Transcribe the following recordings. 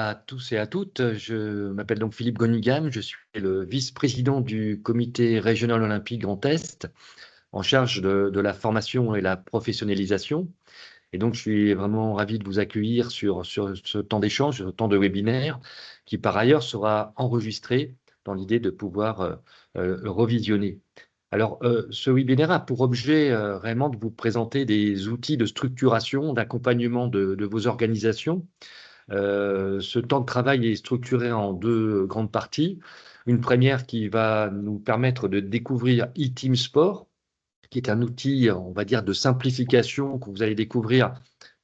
à tous et à toutes. Je m'appelle donc Philippe Gonigam, je suis le vice-président du comité régional olympique Grand Est, en charge de la formation et la professionnalisation. Et donc, je suis vraiment ravi de vous accueillir sur ce temps d'échange, ce temps de webinaire, qui par ailleurs sera enregistré dans l'idée de pouvoir le revisionner. Alors, ce webinaire a pour objet réellement de vous présenter des outils de structuration, d'accompagnement de vos organisations. Ce temps de travail est structuré en deux grandes parties. Une première qui va nous permettre de découvrir e-Team Sport, qui est un outil, on va dire, de simplification que vous allez découvrir,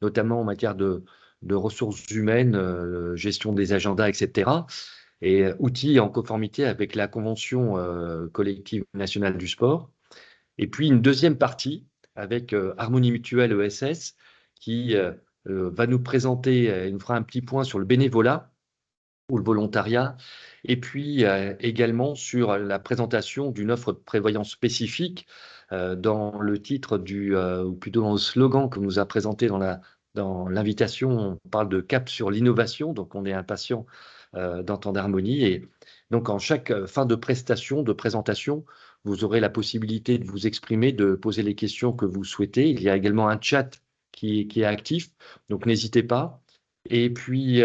notamment en matière de ressources humaines, gestion des agendas, etc. Et outil en conformité avec la Convention collective nationale du sport. Et puis une deuxième partie avec Harmonie Mutuelle ESS qui va nous présenter, il nous fera un petit point sur le bénévolat ou le volontariat, et puis également sur la présentation d'une offre de prévoyance spécifique dans le titre ou plutôt dans le slogan que nous a présenté dans l'invitation. On parle de cap sur l'innovation, donc on est impatient d'entendre Harmonie. Et donc en chaque fin de prestation, de présentation, vous aurez la possibilité de vous exprimer, de poser les questions que vous souhaitez. Il y a également un chat qui est actif, donc n'hésitez pas. Et puis,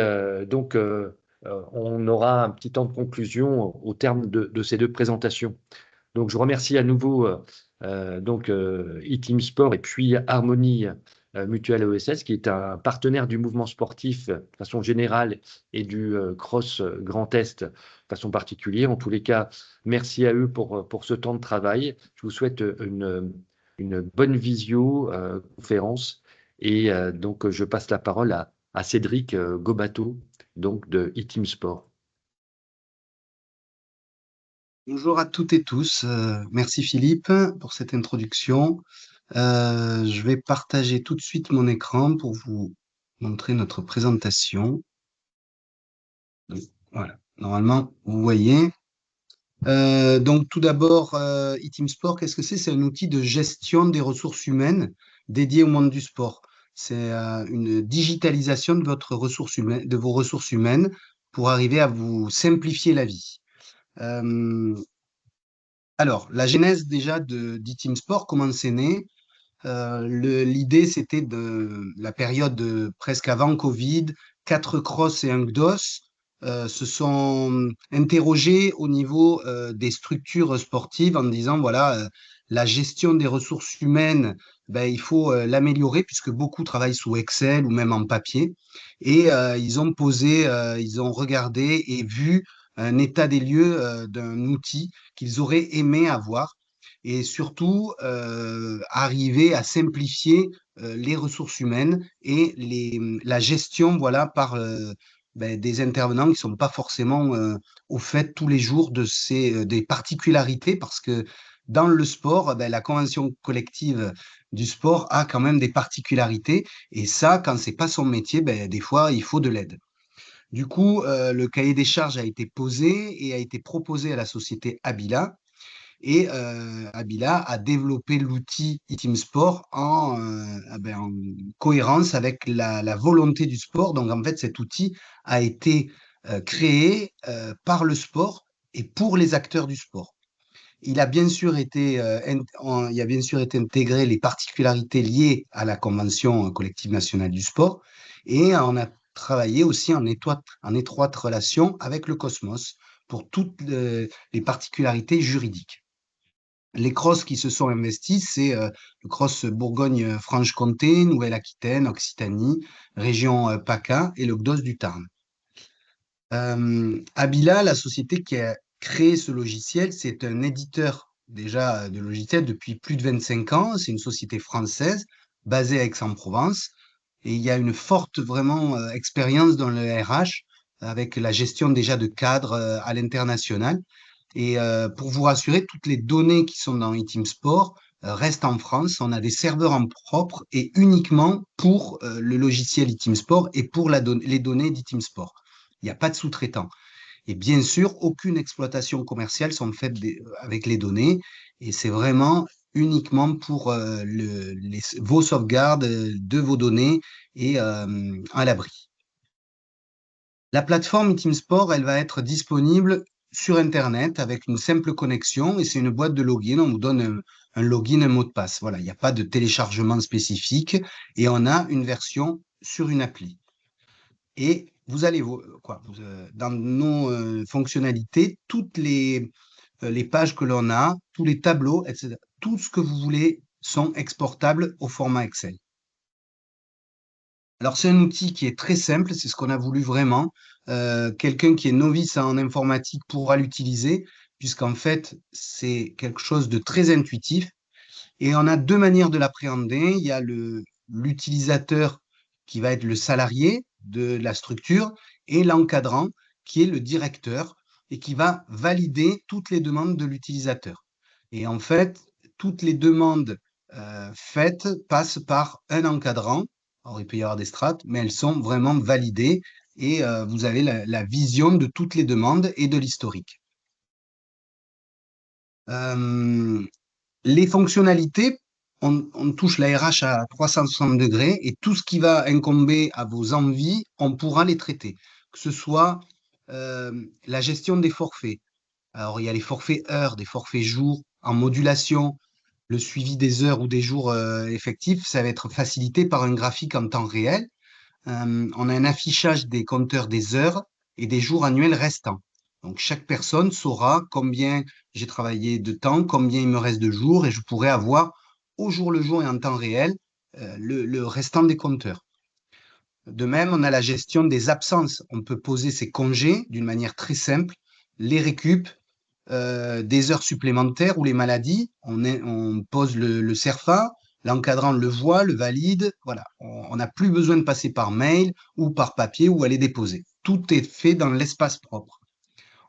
on aura un petit temps de conclusion au terme de ces deux présentations. Donc, je remercie à nouveau e-Team Sport et puis Harmonie Mutuelle ESS, qui est un partenaire du mouvement sportif de façon générale et du Cross Grand Est de façon particulière. En tous les cas, merci à eux pour ce temps de travail. Je vous souhaite une bonne visio conférence et donc je passe la parole à Cédric Gobato, donc de e-Team Sport. Bonjour à toutes et tous. Merci Philippe pour cette introduction. Je vais partager tout de suite mon écran pour vous montrer notre présentation. Donc, voilà, normalement, vous voyez. Donc tout d'abord, eTeam Sport, qu'est-ce que c'est? C'est un outil de gestion des ressources humaines dédié au monde du sport. C'est une digitalisation de de vos ressources humaines pour arriver à vous simplifier la vie. Euh, alors, la genèse déjà d'eTeam Sport, comment c'est né? L'idée, c'était de la période presque avant Covid. Quatre Cross et un GDOS se sont interrogés au niveau des structures sportives en disant, voilà, la gestion des ressources humaines, ben, il faut l'améliorer puisque beaucoup travaillent sous Excel ou même en papier. Et ils ont regardé et vu un état des lieux d'un outil qu'ils auraient aimé avoir et surtout arriver à simplifier les ressources humaines et la gestion voilà, par des intervenants qui ne sont pas forcément au fait tous les jours des particularités parce que dans le sport, la convention collective du sport a quand même des particularités et ça, quand c'est pas son métier, des fois, il faut de l'aide. Du coup, le cahier des charges a été posé et a été proposé à la société Abila et Abila a développé l'outil eTeam Sport en cohérence avec la volonté du sport. Donc, en fait, cet outil a été créé par le sport et pour les acteurs du sport. Il a bien sûr été intégré les particularités liées à la Convention collective nationale du sport et on a travaillé aussi en étroite relation avec le Cosmos pour toutes les particularités juridiques. Les crosses qui se sont investis, c'est le cross Bourgogne-Franche-Comté, Nouvelle-Aquitaine, Occitanie, région PACA et le GDOS du Tarn. Abila, la société qui a créé ce logiciel, c'est un éditeur déjà de logiciels depuis plus de 25 ans. C'est une société française basée à Aix-en-Provence et il y a une forte vraiment expérience dans le RH avec la gestion déjà de cadres à l'international. Et pour vous rassurer, toutes les données qui sont dans eTeam Sport restent en France. On a des serveurs en propre et uniquement pour le logiciel eTeam Sport et pour les données d'eTeam Sport. Il n'y a pas de sous-traitant. Et bien sûr, aucune exploitation commerciale sont faites avec les données. Et c'est vraiment uniquement pour vos sauvegardes de vos données et à l'abri. La plateforme eTeamSport, elle va être disponible sur Internet avec une simple connexion et c'est une boîte de login. On vous donne un login, un mot de passe. Voilà, il n'y a pas de téléchargement spécifique et on a une version sur une appli. Et vous allez dans nos fonctionnalités, toutes les pages que l'on a, tous les tableaux, etc., tout ce que vous voulez sont exportables au format Excel. Alors, c'est un outil qui est très simple, c'est ce qu'on a voulu vraiment. Quelqu'un qui est novice en informatique pourra l'utiliser, puisqu'en fait, c'est quelque chose de très intuitif. Et on a deux manières de l'appréhender. Il y a l'utilisateur qui va être le salarié de la structure et l'encadrant qui est le directeur et qui va valider toutes les demandes de l'utilisateur. Et en fait, toutes les demandes faites passent par un encadrant. Alors, il peut y avoir des strates, mais elles sont vraiment validées et vous avez la vision de toutes les demandes et de l'historique. Euh, les fonctionnalités, on touche la RH à 360 degrés et tout ce qui va incomber à vos envies, on pourra les traiter. Que ce soit la gestion des forfaits. Alors, il y a les forfaits heures, des forfaits jours, en modulation. Le suivi des heures ou des jours effectifs, ça va être facilité par un graphique en temps réel. On a un affichage des compteurs des heures et des jours annuels restants. Donc, chaque personne saura combien j'ai travaillé de temps, combien il me reste de jours, et je pourrai avoir au jour le jour et en temps réel le restant des compteurs. De même, on a la gestion des absences. On peut poser ses congés d'une manière très simple, les récup, des heures supplémentaires ou les maladies. On pose le CERFA, l'encadrant le voit, le valide. Voilà, on n'a plus besoin de passer par mail ou par papier ou aller déposer. Tout est fait dans l'espace propre.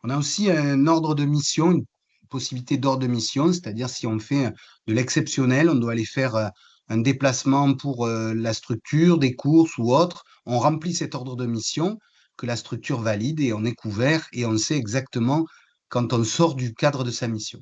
On a aussi un ordre de mission, une possibilité d'ordre de mission, c'est-à-dire si on fait de l'exceptionnel, on doit aller faire un déplacement pour la structure, des courses ou autre, on remplit cet ordre de mission que la structure valide et on est couvert et on sait exactement quand on sort du cadre de sa mission.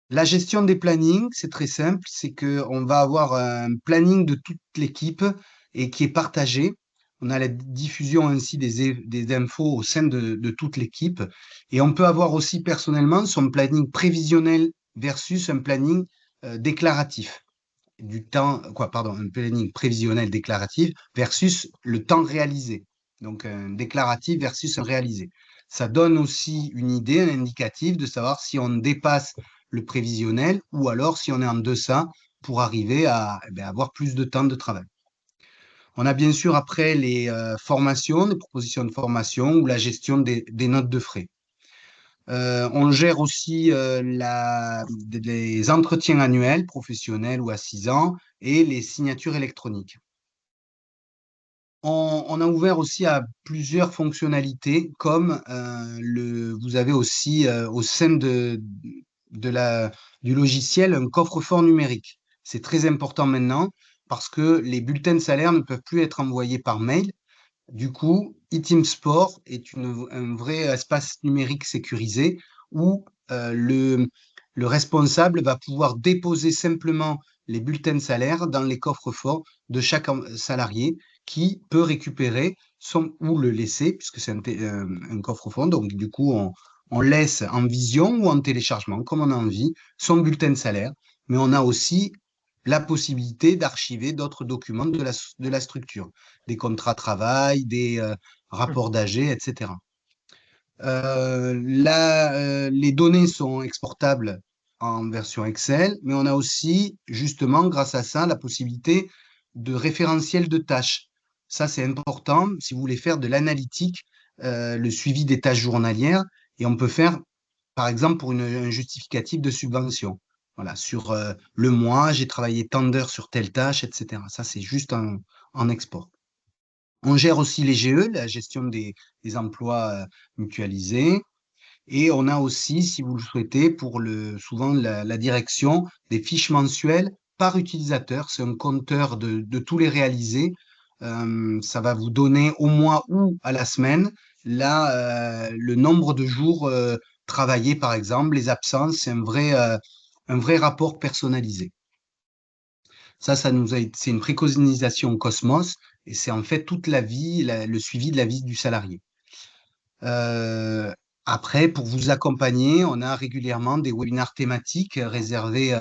La gestion des plannings, c'est très simple, c'est qu'on va avoir un planning de toute l'équipe et qui est partagé. On a la diffusion ainsi des infos au sein de toute l'équipe. Et on peut avoir aussi personnellement son planning prévisionnel versus un planning déclaratif. Un planning prévisionnel déclaratif versus le temps réalisé. Donc un déclaratif versus un réalisé. Ça donne aussi une idée, un indicatif de savoir si on dépasse le prévisionnel ou alors si on est en deçà pour arriver à avoir plus de temps de travail. On a bien sûr après les formations, les propositions de formation ou la gestion des notes de frais. On gère aussi les entretiens annuels, professionnels ou à 6 ans, et les signatures électroniques. On a ouvert aussi à plusieurs fonctionnalités, comme vous avez aussi au sein du logiciel un coffre-fort numérique. C'est très important maintenant parce que les bulletins de salaire ne peuvent plus être envoyés par mail. Du coup, eTeamSport est un vrai espace numérique sécurisé où le responsable va pouvoir déposer simplement les bulletins de salaire dans les coffres-forts de chaque salarié qui peut récupérer ou le laisser, puisque c'est un coffre-fort. Donc, du coup, on laisse en vision ou en téléchargement, comme on a envie, son bulletin de salaire. Mais on a aussi la possibilité d'archiver d'autres documents de la structure, des contrats de travail, des rapports d'AG, etc. Les données sont exportables en version Excel, mais on a aussi, justement, grâce à ça, la possibilité de référentiel de tâches. Ça, c'est important si vous voulez faire de l'analytique, le suivi des tâches journalières, et on peut faire, par exemple, pour un justificatif de subvention. Voilà, sur le mois, j'ai travaillé tant d'heures sur telle tâche, etc. Ça, c'est juste en export. On gère aussi les GE, la gestion des emplois mutualisés. Et on a aussi, si vous le souhaitez, souvent la direction des fiches mensuelles par utilisateur. C'est un compteur de tous les réalisés. Ça va vous donner au mois ou à la semaine le nombre de jours travaillés, par exemple, les absences. C'est un vrai rapport personnalisé. C'est une préconisation Cosmos et c'est en fait toute la vie, le suivi de la vie du salarié. Euh, Après, pour vous accompagner, on a régulièrement des webinaires thématiques réservés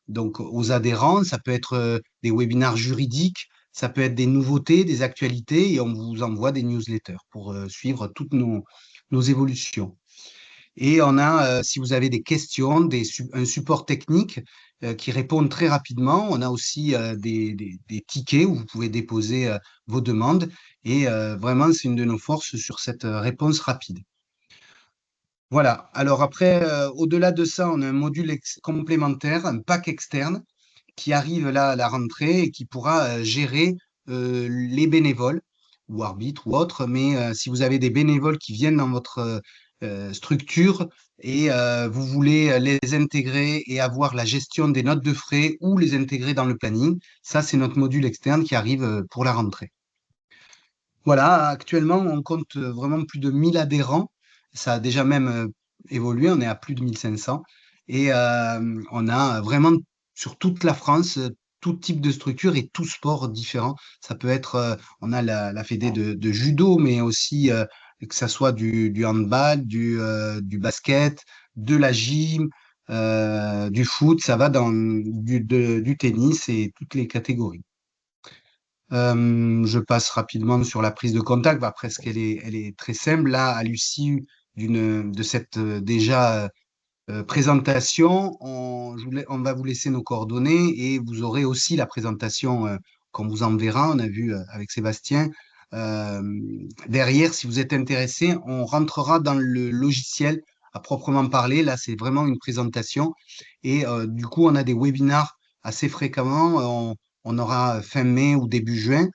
donc aux adhérents. Ça peut être des webinaires juridiques, ça peut être des nouveautés, des actualités, et on vous envoie des newsletters pour suivre toutes nos évolutions. Et on a, si vous avez des questions, un support technique qui répond très rapidement. On a aussi des tickets où vous pouvez déposer vos demandes. Et vraiment, c'est une de nos forces sur cette réponse rapide. Voilà. Alors après, au-delà de ça, on a un module complémentaire, un pack externe qui arrive là à la rentrée et qui pourra gérer les bénévoles ou arbitres ou autres. Mais si vous avez des bénévoles qui viennent dans votre structure et vous voulez les intégrer et avoir la gestion des notes de frais ou les intégrer dans le planning, ça, c'est notre module externe qui arrive pour la rentrée. Voilà, actuellement, on compte vraiment plus de 1000 adhérents. Ça a déjà même évolué, on est à plus de 1500. Et on a vraiment sur toute la France, tout type de structure et tout sport différent. Ça peut être, on a la fédé de judo, mais aussi que ça soit du handball, du basket, de la gym, du foot, ça va dans du tennis et toutes les catégories. Je passe rapidement sur la prise de contact. Bah, presque, elle est très simple. Là, à l'issue de cette déjà présentation, on va vous laisser nos coordonnées et vous aurez aussi la présentation qu'on vous enverra. On a vu avec Sébastien. Euh, Derrière, si vous êtes intéressé, on rentrera dans le logiciel à proprement parler. Là, c'est vraiment une présentation. Et du coup, on a des webinars assez fréquemment. On aura fin mai ou début juin.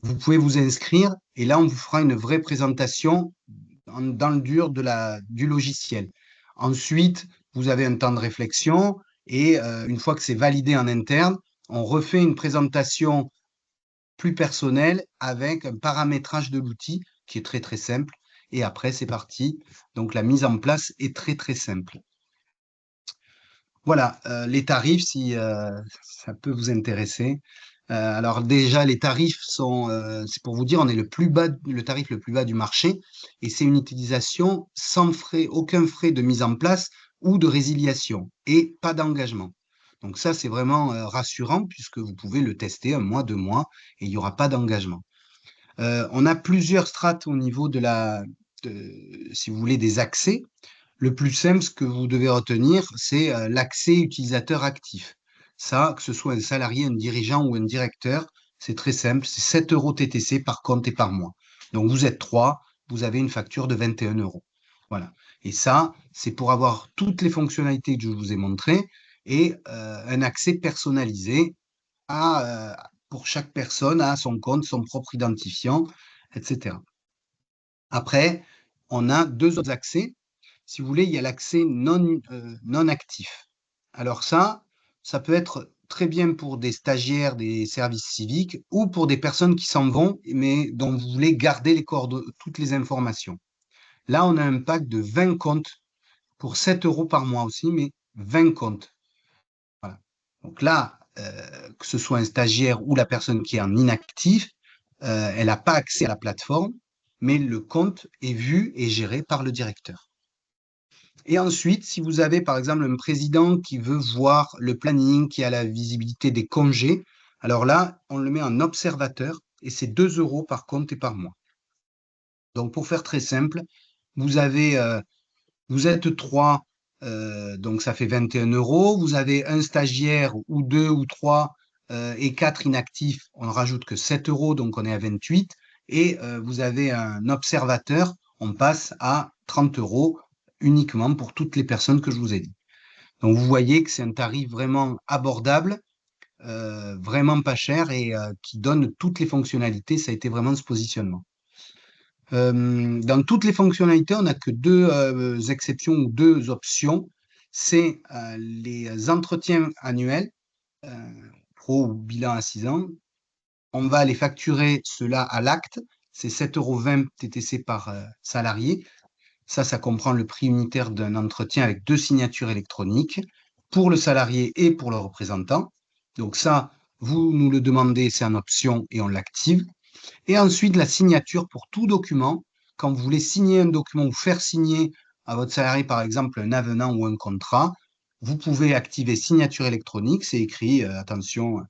Vous pouvez vous inscrire et là, on vous fera une vraie présentation dans le dur du logiciel. Ensuite, vous avez un temps de réflexion et une fois que c'est validé en interne, on refait une présentation plus personnelle avec un paramétrage de l'outil qui est très très simple. Et après, c'est parti. Donc la mise en place est très très simple. Voilà, les tarifs, si ça peut vous intéresser. Alors déjà, les tarifs sont, c'est pour vous dire, on est le tarif le plus bas du marché et c'est une utilisation sans frais, aucun frais de mise en place ou de résiliation et pas d'engagement. Donc ça, c'est vraiment rassurant puisque vous pouvez le tester un mois, 2 mois et il n'y aura pas d'engagement. On a plusieurs strates au niveau si vous voulez, des accès. Le plus simple, ce que vous devez retenir, c'est l'accès utilisateur actif. Ça, que ce soit un salarié, un dirigeant ou un directeur, c'est très simple. C'est 7 euros TTC par compte et par mois. Donc, vous êtes trois, vous avez une facture de 21 euros. Voilà. Et ça, c'est pour avoir toutes les fonctionnalités que je vous ai montrées et un accès personnalisé pour chaque personne à son compte, son propre identifiant, etc. Après, on a deux autres accès. Si vous voulez, il y a l'accès non actif. Alors ça peut être très bien pour des stagiaires des services civiques ou pour des personnes qui s'en vont, mais dont vous voulez garder toutes les informations. Là, on a un pack de 20 comptes pour 7 euros par mois aussi, mais 20 comptes. Voilà. Donc là, que ce soit un stagiaire ou la personne qui est en inactif, elle n'a pas accès à la plateforme, mais le compte est vu et géré par le directeur. Et ensuite, si vous avez par exemple un président qui veut voir le planning, qui a la visibilité des congés, alors là, on le met en observateur et c'est 2 euros par compte et par mois. Donc pour faire très simple, vous avez, vous êtes trois, donc ça fait 21 euros. Vous avez un stagiaire ou deux ou trois et quatre inactifs, on ne rajoute que 7 euros, donc on est à 28. Et vous avez un observateur, on passe à 30 euros uniquement pour toutes les personnes que je vous ai dit. Donc vous voyez que c'est un tarif vraiment abordable, vraiment pas cher et qui donne toutes les fonctionnalités. Ça a été vraiment ce positionnement. Dans toutes les fonctionnalités, on n'a que deux exceptions ou deux options. C'est les entretiens annuels, euh, pro ou bilan à 6 ans. On va les facturer cela à l'acte. C'est 7,20 € TTC par salarié. Ça comprend le prix unitaire d'un entretien avec 2 signatures électroniques pour le salarié et pour le représentant. Donc ça, vous nous le demandez, c'est en option et on l'active. Et ensuite, la signature pour tout document. Quand vous voulez signer un document ou faire signer à votre salarié, par exemple, un avenant ou un contrat, vous pouvez activer signature électronique. C'est écrit, attention,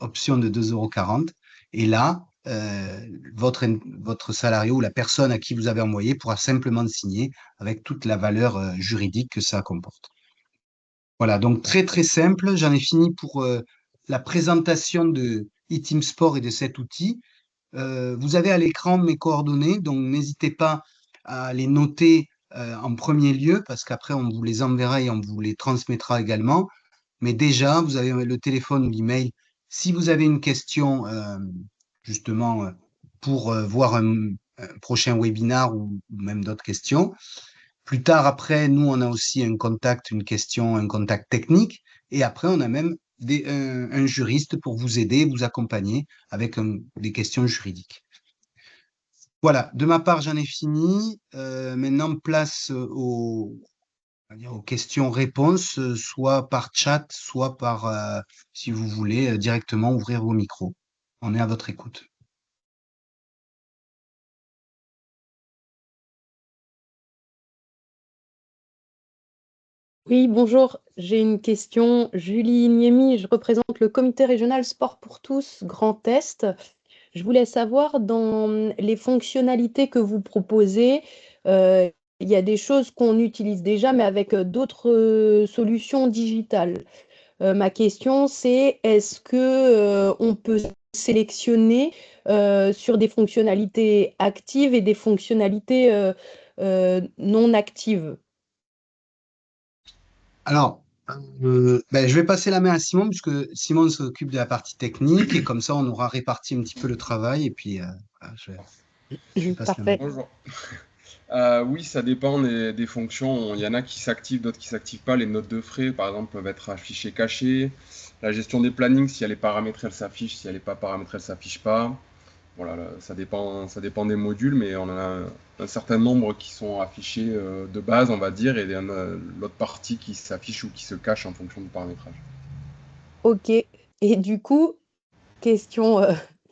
option de 2,40 €. Et là, votre salarié ou la personne à qui vous avez envoyé pourra simplement signer avec toute la valeur juridique que ça comporte. Voilà, donc très très simple. J'en ai fini pour la présentation de eTeam Sport et de cet outil. Vous avez à l'écran mes coordonnées, donc n'hésitez pas à les noter en premier lieu parce qu'après on vous les enverra et on vous les transmettra également. Mais déjà, vous avez le téléphone ou l'email. Si vous avez une question, justement, pour voir un prochain webinar ou même d'autres questions. Plus tard, après, nous, on a aussi un contact, une question, un contact technique. Et après, on a même un juriste pour vous aider, vous accompagner avec des questions juridiques. Voilà, de ma part, j'en ai fini. Maintenant, place on va dire aux questions-réponses, soit par chat, soit par, si vous voulez, directement ouvrir vos micros. On est à votre écoute. Oui, bonjour. J'ai une question. Julie Niemi, je représente le comité régional Sport pour tous Grand Est. Je voulais savoir, dans les fonctionnalités que vous proposez, il y a des choses qu'on utilise déjà, mais avec d'autres solutions digitales. Ma question, c'est est-ce que on peut sélectionner sur des fonctionnalités actives et des fonctionnalités non actives? Alors, ben, je vais passer la main à Simon, puisque Simon s'occupe de la partie technique, et comme ça, on aura réparti un petit peu le travail, et puis voilà, je lui passe la main. Parfait. Bonjour. Oui, ça dépend des fonctions. Il y en a qui s'activent, d'autres qui s'activent pas. Les notes de frais, par exemple, peuvent être affichées cachées. La gestion des plannings, si elle est paramétrée, elle s'affiche. Si elle n'est pas paramétrée, elle s'affiche pas. Voilà, là, ça dépend des modules, mais on en a un certain nombre qui sont affichés de base, on va dire, et il y en a l'autre partie qui s'affiche ou qui se cache en fonction du paramétrage. Ok. Et du coup, question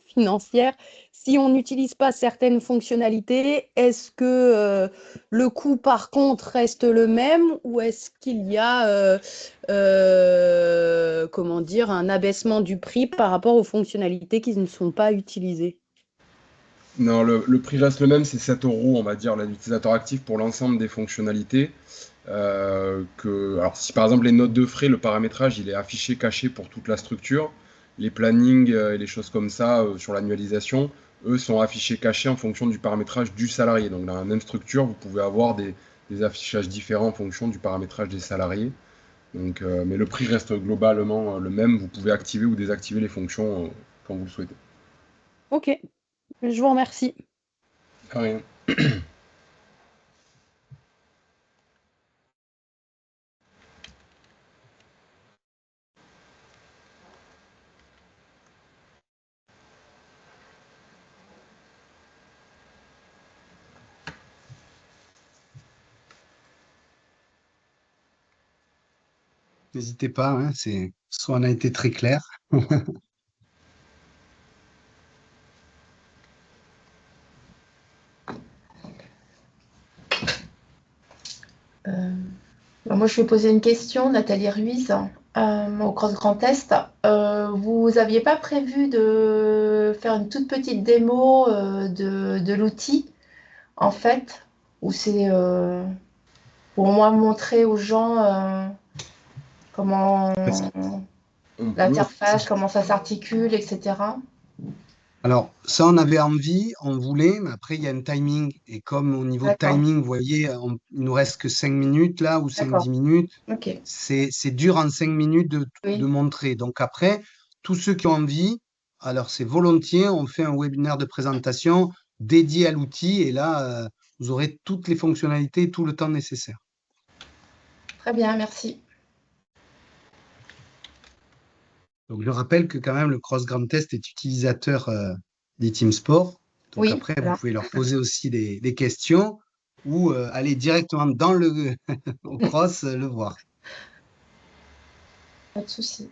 financière, si on n'utilise pas certaines fonctionnalités, est-ce que le coût par contre reste le même ou est-ce qu'il y a comment dire, un abaissement du prix par rapport aux fonctionnalités qui ne sont pas utilisées? Non, le prix reste le même, c'est 7 euros, on va dire, l'utilisateur actif pour l'ensemble des fonctionnalités. Alors, si par exemple les notes de frais, le paramétrage, il est affiché, caché pour toute la structure, les plannings et les choses comme ça sur l'annualisation, eux sont affichés, cachés en fonction du paramétrage du salarié. Donc, dans la même structure, vous pouvez avoir des affichages différents en fonction du paramétrage des salariés. Donc, mais le prix reste globalement le même. Vous pouvez activer ou désactiver les fonctions quand vous le souhaitez. Ok, je vous remercie. De rien. N'hésitez pas, hein, soit on a été très clair. Moi, je vais poser une question, Nathalie Ruiz, au Cross Grand Est. Vous n'aviez pas prévu de faire une toute petite démo de l'outil, en fait, où c'est pour moi montrer aux gens comment On peut. l'interface, comment ça s'articule, etc. Alors, ça, on avait envie, on voulait, mais après, il y a un timing. Et comme au niveau de D'accord, timing, vous voyez, il nous reste que 5 minutes là, ou cinq d'accord, dix minutes. ok, C'est dur en 5 minutes de oui, montrer. Donc après, tous ceux qui ont envie, alors c'est volontiers, on fait un webinaire de présentation dédié à l'outil et là, vous aurez toutes les fonctionnalités et tout le temps nécessaire. très bien, merci. Donc je rappelle que quand même le Cross Grand Test est utilisateur des Team Sport. Donc Oui, après, vous voilà, pouvez leur poser aussi des questions ou aller directement dans le au Cross le voir. pas de souci.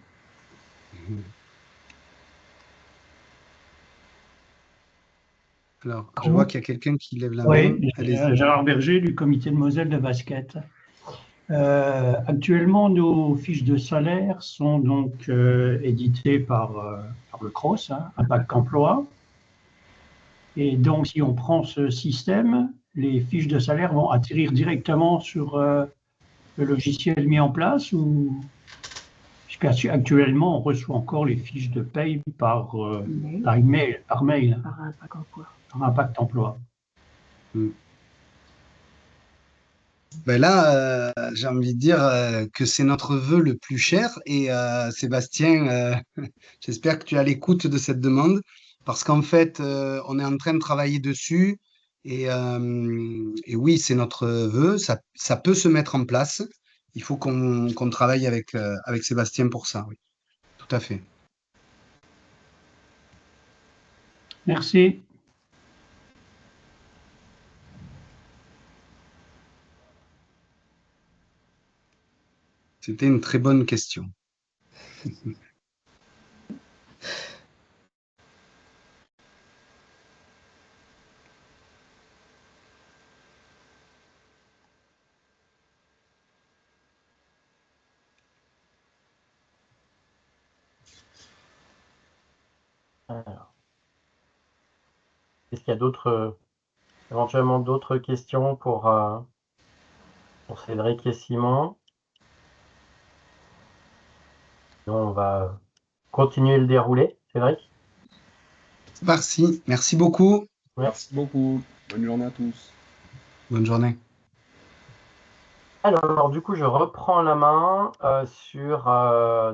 Alors, je vois qu'il y a quelqu'un qui lève la main. Oui, Allez-y. Gérard Berger du comité de Moselle de basket. Actuellement, nos fiches de salaire sont donc éditées par le CROSS, hein, Impact Emploi. Et donc, si on prend ce système, les fiches de salaire vont atterrir directement sur le logiciel mis en place ou puisqu'actuellement, on reçoit encore les fiches de paye par mail. Par Impact Emploi. Ben là, j'ai envie de dire que c'est notre vœu le plus cher. Et Sébastien, j'espère que tu es à l'écoute de cette demande parce qu'en fait, on est en train de travailler dessus. Et oui, c'est notre vœu. Ça peut se mettre en place. Il faut qu'on travaille avec Sébastien pour ça. Oui, tout à fait. Merci. C'était une très bonne question. Alors, est-ce qu'il y a éventuellement d'autres questions pour Cédric et Simon? Sinon, on va continuer le déroulé. Cédric? Merci beaucoup. Merci beaucoup. Bonne journée à tous. Bonne journée. Alors, du coup, je reprends la main sur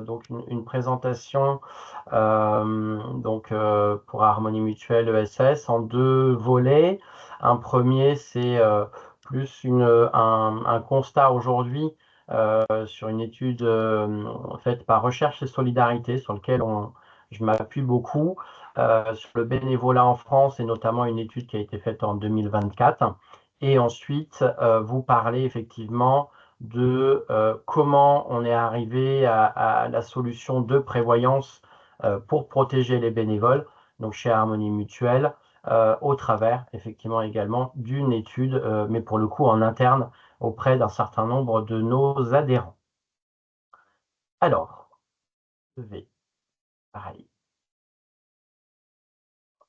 donc une présentation pour Harmonie Mutuelle ESS en 2 volets. Un premier, c'est plus un constat aujourd'hui sur une étude faite par Recherche et Solidarité, sur lequel je m'appuie beaucoup, sur le bénévolat en France et notamment une étude qui a été faite en 2024. Et ensuite, vous parlez effectivement de comment on est arrivé à la solution de prévoyance pour protéger les bénévoles, donc chez Harmonie Mutuelle, au travers effectivement également d'une étude, mais pour le coup en interne, auprès d'un certain nombre de nos adhérents. Alors, je vais pareil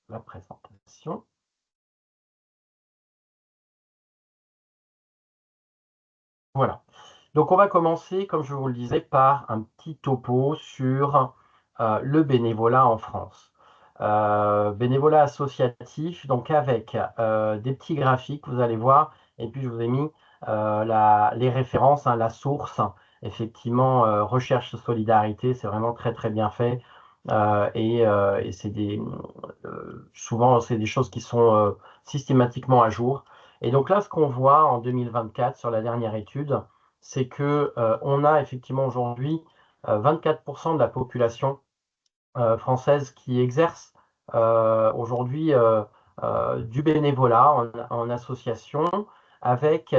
la présentation. Voilà. Donc on va commencer, comme je vous le disais, par un petit topo sur le bénévolat en France. Bénévolat associatif, donc avec des petits graphiques, vous allez voir, et puis je vous ai mis les références, hein, la source, effectivement, Recherche Solidarité, c'est vraiment très très bien fait. Et c'est souvent c'est des choses qui sont systématiquement à jour. Et donc là, ce qu'on voit en 2024 sur la dernière étude, c'est que on a effectivement aujourd'hui 24% de la population française qui exerce aujourd'hui du bénévolat en association, avec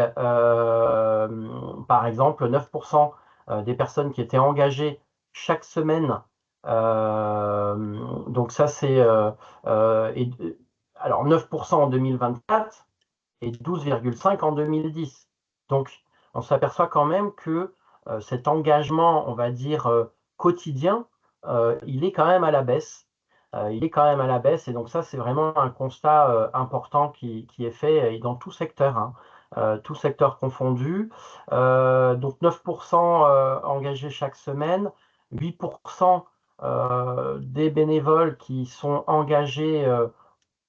par exemple 9% des personnes qui étaient engagées chaque semaine. Donc ça c'est alors 9% en 2024 et 12,5 en 2010. Donc, on s'aperçoit quand même que cet engagement, on va dire, quotidien, il est quand même à la baisse. Il est quand même à la baisse. Et donc ça, c'est vraiment un constat important qui est fait et dans tout secteur, hein, tout secteur confondu. Donc 9% engagés chaque semaine, 8% des bénévoles qui sont engagés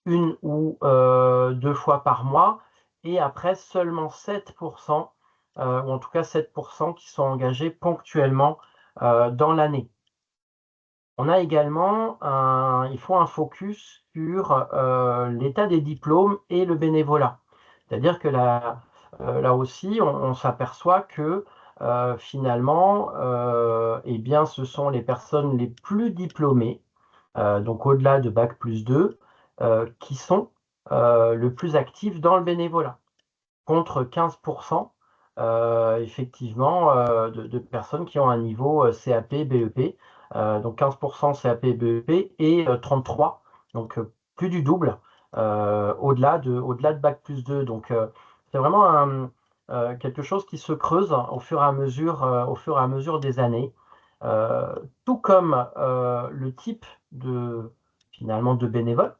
1 ou 2 fois par mois, et après seulement 7%, ou en tout cas 7% qui sont engagés ponctuellement dans l'année. On a également il faut un focus sur l'état des diplômes et le bénévolat. C'est-à-dire que là aussi, on s'aperçoit que finalement, eh bien, ce sont les personnes les plus diplômées, donc au-delà de Bac+2, qui sont le plus actifs dans le bénévolat, contre 15% effectivement de personnes qui ont un niveau CAP, BEP, donc 15% CAP, BEP et 33, donc plus du double au-delà de Bac+2. Donc, c'est vraiment quelque chose qui se creuse au fur et à mesure des années, tout comme le type finalement de bénévoles,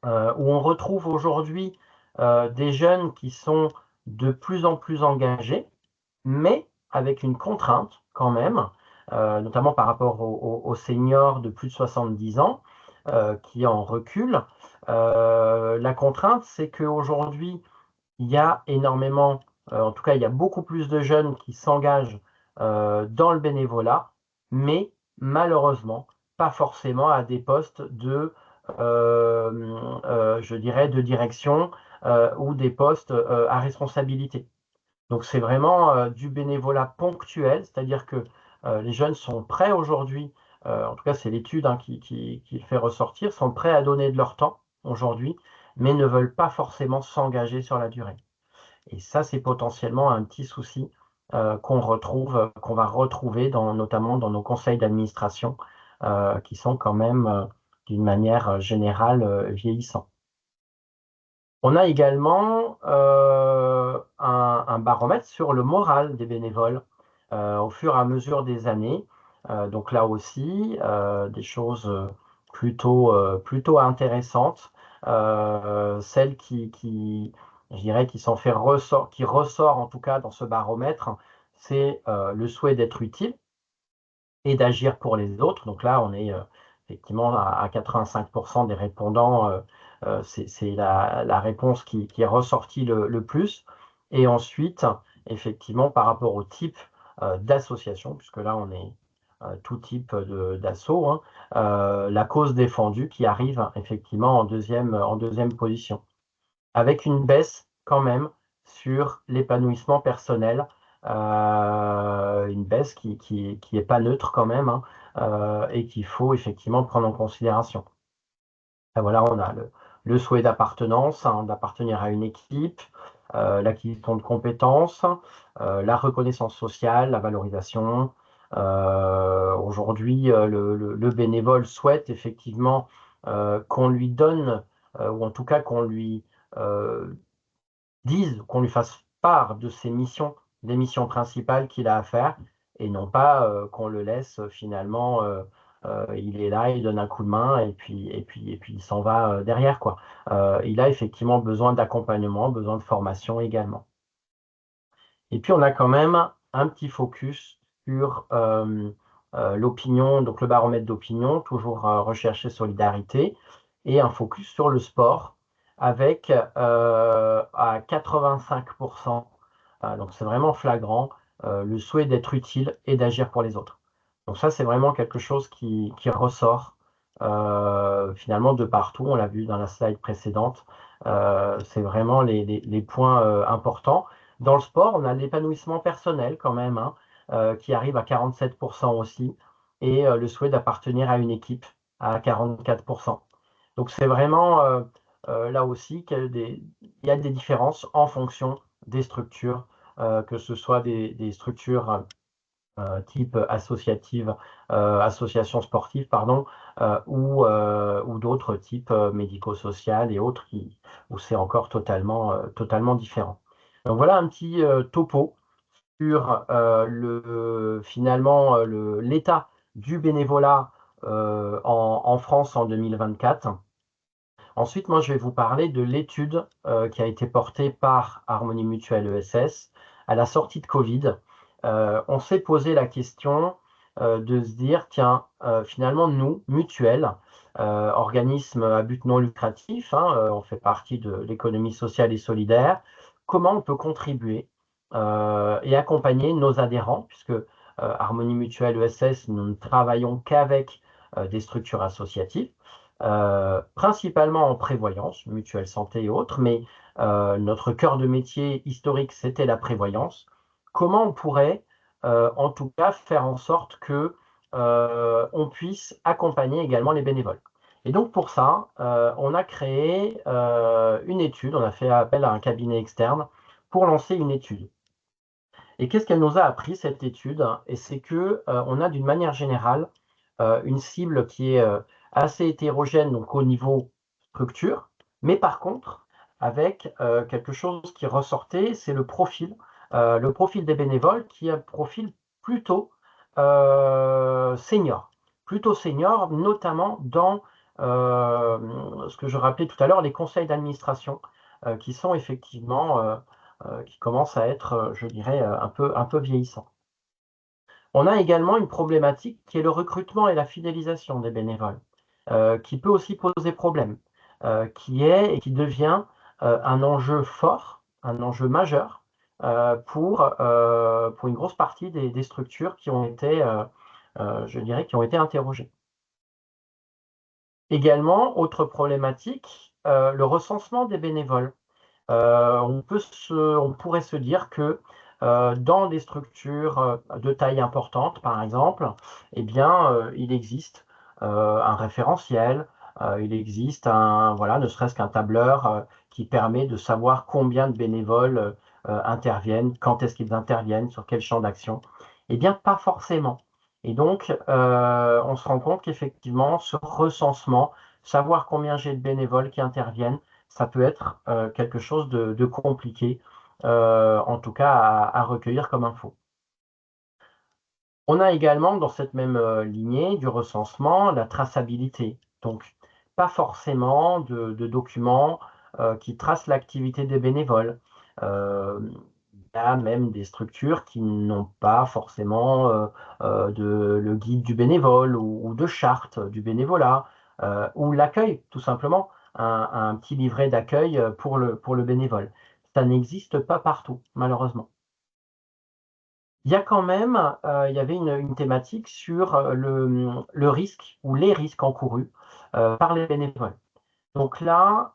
où on retrouve aujourd'hui des jeunes qui sont de plus en plus engagés, mais avec une contrainte quand même, notamment par rapport aux seniors de plus de 70 ans qui en reculent. La contrainte, c'est qu'aujourd'hui, il y a énormément, en tout cas, il y a beaucoup plus de jeunes qui s'engagent dans le bénévolat, mais malheureusement, pas forcément à des postes je dirais, de direction ou des postes à responsabilité. Donc c'est vraiment du bénévolat ponctuel, c'est-à-dire que les jeunes sont prêts aujourd'hui, en tout cas c'est l'étude qui le fait ressortir, sont prêts à donner de leur temps aujourd'hui, mais ne veulent pas forcément s'engager sur la durée. Et ça, c'est potentiellement un petit souci qu'on va retrouver notamment dans nos conseils d'administration, qui sont quand même, d'une manière générale, vieillissants. On a également un baromètre sur le moral des bénévoles au fur et à mesure des années. Donc là aussi, des choses plutôt intéressantes. Celles je dirais, qui ressort en tout cas dans ce baromètre, c'est le souhait d'être utile et d'agir pour les autres. Donc là, on est effectivement à 85% des répondants, c'est la réponse qui est ressortie le plus. Et ensuite, effectivement, par rapport au type d'association, puisque là, on est tout type d'asso, hein, la cause défendue qui arrive effectivement en deuxième position, avec une baisse quand même sur l'épanouissement personnel, une baisse qui est pas neutre quand même, hein, et qu'il faut effectivement prendre en considération. Et voilà, on a le souhait d'appartenance, hein, d'appartenir à une équipe, l'acquisition de compétences, la reconnaissance sociale, la valorisation. Aujourd'hui, le bénévole souhaite effectivement qu'on lui donne, ou en tout cas qu'on lui qu'on lui fasse part de ses missions, des missions principales qu'il a à faire, et non pas qu'on le laisse finalement, il est là, il donne un coup de main, et puis il s'en va derrière, quoi. Il a effectivement besoin d'accompagnement, besoin de formation également. Et puis on a quand même un petit focus sur l'opinion, donc le baromètre d'opinion, toujours rechercher solidarité, et un focus sur le sport, avec à 85%, donc c'est vraiment flagrant, le souhait d'être utile et d'agir pour les autres. Donc ça, c'est vraiment quelque chose qui ressort finalement de partout, on l'a vu dans la slide précédente, c'est vraiment les points importants. Dans le sport, on a l'épanouissement personnel quand même, hein, qui arrive à 47% aussi, et le souhait d'appartenir à une équipe à 44%. Donc c'est vraiment là aussi il y a des différences en fonction des structures, que ce soit des structures type association sportive, pardon, ou d'autres types médico-social et autres où c'est encore totalement différent. Donc voilà un petit topo sur finalement l'état du bénévolat en France en 2024. Ensuite, moi, je vais vous parler de l'étude qui a été portée par Harmonie Mutuelle ESS à la sortie de Covid. On s'est posé la question de se dire, tiens, finalement, nous, mutuelle, organisme à but non lucratif, hein, on fait partie de l'économie sociale et solidaire, comment on peut contribuer et accompagner nos adhérents, puisque Harmonie Mutuelle ESS, nous ne travaillons qu'avec des structures associatives, principalement en prévoyance, mutuelle santé et autres, mais notre cœur de métier historique, c'était la prévoyance. Comment on pourrait, en tout cas, faire en sorte que on puisse accompagner également les bénévoles? Et donc pour ça, on a créé une étude, on a fait appel à un cabinet externe pour lancer une étude. Et qu'est-ce qu'elle nous a appris, cette étude? Et c'est que on a d'une manière générale une cible qui est assez hétérogène, donc au niveau structure, Mais par contre, avec quelque chose qui ressortait, c'est le profil des bénévoles qui est un profil plutôt senior. Plutôt senior, notamment dans ce que je rappelais tout à l'heure, les conseils d'administration, qui sont effectivement, qui commencent à être, je dirais, un peu vieillissants. On a également une problématique qui est le recrutement et la fidélisation des bénévoles, qui peut aussi poser problème, qui est et qui devient un enjeu fort, un enjeu majeur pour une grosse partie des structures qui ont été, je dirais, qui ont été interrogées. Également, autre problématique, le recensement des bénévoles. On pourrait se dire que dans des structures de taille importante, par exemple, eh bien, il existe un référentiel, il existe voilà, ne serait-ce qu'un tableur qui permet de savoir combien de bénévoles interviennent, quand est-ce qu'ils interviennent, sur quel champ d'action. Eh bien, pas forcément. Et donc, on se rend compte qu'effectivement, ce recensement, savoir combien j'ai de bénévoles qui interviennent, ça peut être quelque chose de compliqué, en tout cas à recueillir comme info. On a également dans cette même lignée du recensement la traçabilité. Donc, pas forcément de documents qui tracent l'activité des bénévoles. Il y a même des structures qui n'ont pas forcément le guide du bénévole ou de charte du bénévolat, ou l'accueil, tout simplement, un petit livret d'accueil pour le bénévole. Ça n'existe pas partout, malheureusement. Il y a quand même, il y avait une thématique sur le risque ou les risques encourus par les bénévoles. Donc là,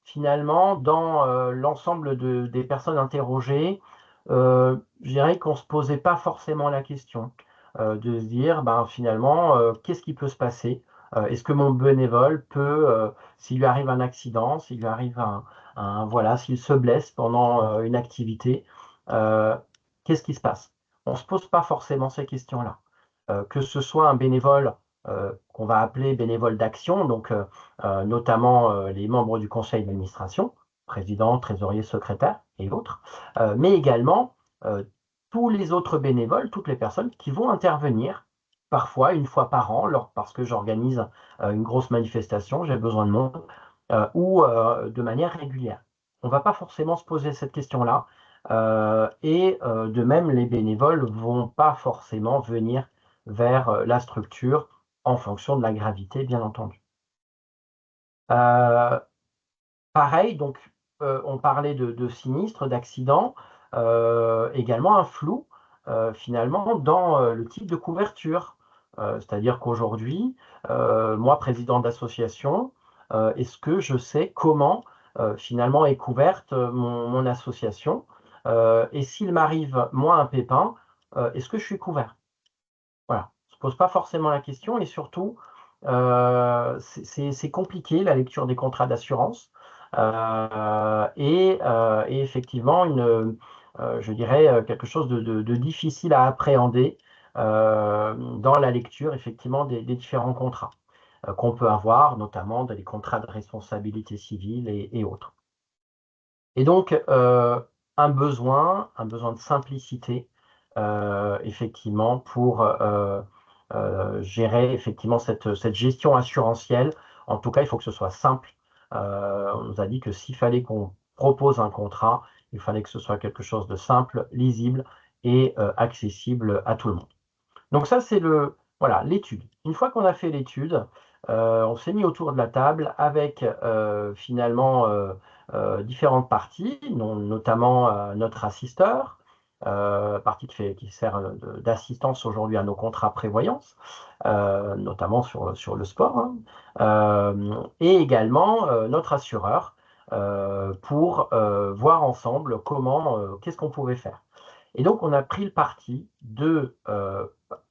finalement, dans l'ensemble des personnes interrogées, je dirais qu'on ne se posait pas forcément la question de se dire, ben, finalement, qu'est-ce qui peut se passer? Est-ce que mon bénévole peut, s'il lui arrive un accident, s'il lui arrive voilà, s'il se blesse pendant une activité, qu'est-ce qui se passe? On ne se pose pas forcément ces questions-là. Que ce soit un bénévole qu'on va appeler bénévole d'action, donc notamment les membres du conseil d'administration, président, trésorier, secrétaire et autres, mais également tous les autres bénévoles, toutes les personnes qui vont intervenir parfois une fois par an, parce que j'organise une grosse manifestation, j'ai besoin de monde, ou de manière régulière. On ne va pas forcément se poser cette question-là, et de même, les bénévoles ne vont pas forcément venir vers la structure en fonction de la gravité, bien entendu. Pareil, donc, on parlait de sinistres, d'accidents, également un flou, finalement, dans le type de couverture. C'est-à-dire qu'aujourd'hui, moi, président d'association, est-ce que je sais comment, finalement, est couverte mon association? Et s'il m'arrive, moi, un pépin, est-ce que je suis couvert? Voilà, on ne se pose pas forcément la question et surtout, c'est compliqué la lecture des contrats d'assurance et effectivement je dirais quelque chose de difficile à appréhender dans la lecture effectivement des différents contrats qu'on peut avoir, notamment dans les contrats de responsabilité civile et autres. Et donc, un besoin de simplicité, effectivement, pour gérer effectivement cette gestion assurantielle. En tout cas, il faut que ce soit simple. On nous a dit que s'il fallait qu'on propose un contrat, il fallait que ce soit quelque chose de simple, lisible et accessible à tout le monde. Donc ça, c'est voilà, l'étude. Une fois qu'on a fait l'étude, on s'est mis autour de la table avec finalement différentes parties, notamment notre assisteur, partie qui sert d'assistance aujourd'hui à nos contrats prévoyance, notamment sur le sport, hein, et également notre assureur pour voir ensemble qu'est-ce qu'on pouvait faire. Et donc, on a pris le parti de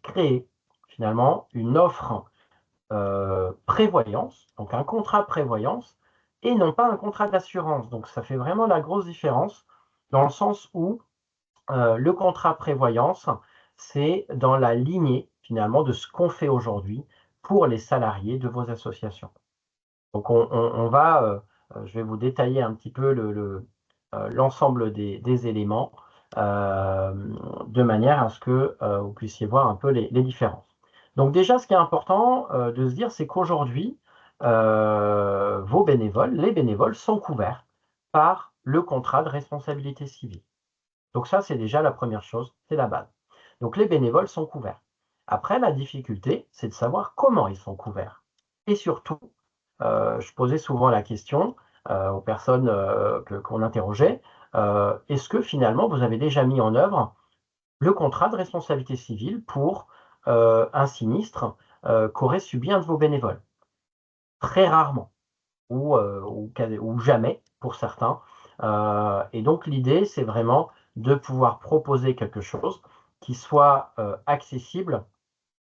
créer finalement une offre prévoyance, donc un contrat prévoyance, et non pas un contrat d'assurance. Donc, ça fait vraiment la grosse différence dans le sens où le contrat prévoyance, c'est dans la lignée finalement de ce qu'on fait aujourd'hui pour les salariés de vos associations. Donc on va, je vais vous détailler un petit peu l'ensemble des éléments de manière à ce que vous puissiez voir un peu les différences. Donc déjà, ce qui est important de se dire, c'est qu'aujourd'hui, vos bénévoles, les bénévoles, sont couverts par le contrat de responsabilité civile. Donc ça, c'est déjà la première chose, c'est la base. Donc les bénévoles sont couverts. Après, la difficulté, c'est de savoir comment ils sont couverts. Et surtout, je posais souvent la question aux personnes qu'on interrogeait, est-ce que finalement vous avez déjà mis en œuvre le contrat de responsabilité civile pour un sinistre qu'aurait subi un de vos bénévoles? Très rarement, ou jamais pour certains. Et donc l'idée, c'est vraiment de pouvoir proposer quelque chose qui soit accessible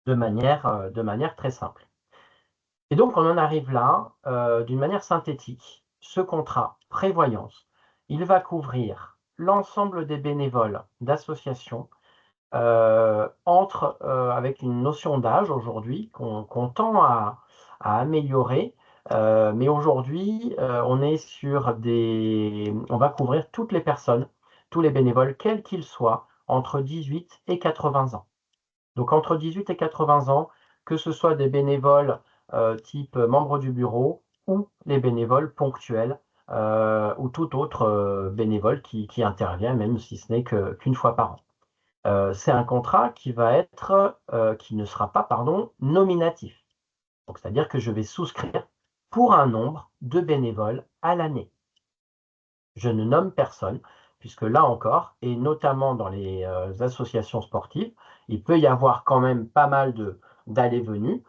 de manière très simple. Et donc, on en arrive là, d'une manière synthétique. Ce contrat prévoyance, il va couvrir l'ensemble des bénévoles d'associations avec une notion d'âge aujourd'hui qu'on tend à améliorer. Mais aujourd'hui, on va couvrir toutes les personnes, tous les bénévoles, quels qu'ils soient, entre 18 et 80 ans. Donc entre 18 et 80 ans, que ce soit des bénévoles type membres du bureau ou les bénévoles ponctuels ou tout autre bénévole qui intervient, même si ce n'est qu'une fois par an. C'est un contrat qui ne sera pas, nominatif. Donc c'est-à-dire que je vais souscrire pour un nombre de bénévoles à l'année. Je ne nomme personne, puisque là encore, et notamment dans les associations sportives, il peut y avoir quand même pas mal d'allées-venues,